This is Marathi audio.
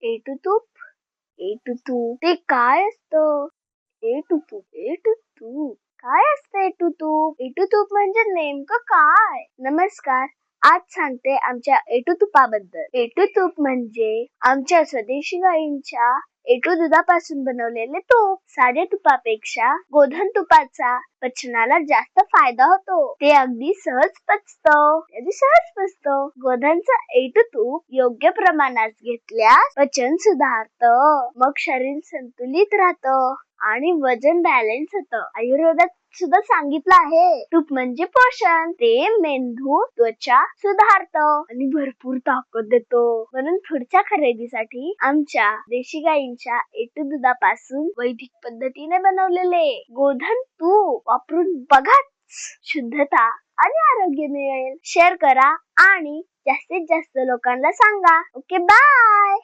एटू तूप एटू तूप ते काय असतं? एटू तूप एटू तूप काय असतं एटू तूप? एटू तूप म्हणजे नेमकं काय? नमस्कार, आज सांगते आमच्या एटू तुपाबद्दल. एटू तूप म्हणजे आमच्या स्वदेशी गाईंच्या एटू दुधापासून बनवलेले तूप. साध्या तुपापेक्षा गोधन तुपाचा पचनाला जास्त फायदा होतो. ते अगदी सहज पचतं. गोधनचं एटू तूप योग्य प्रमाणात घेतल्यास पचन सुधारतं, मग शरीर संतुलित राहतं आणि वजन बॅलन्स होतं. आयुर्वेदात सुद्धा सांगितलं आहे, तूप म्हणजे पोषण. ते मेंदू, त्वचा सुधारतं आणि भरपूर ताकद देतो. म्हणून पुढच्या खरेदीसाठी आमच्या देशी गाईंच्या एटू दुधापासून वैदिक पद्धतीने बनवलेले गोधन तूप वापरून बघा, शुद्धता आणि आरोग्य मिळेल. शेअर करा आणि जास्तीत जास्त लोकांना सांगा. Okay, bye.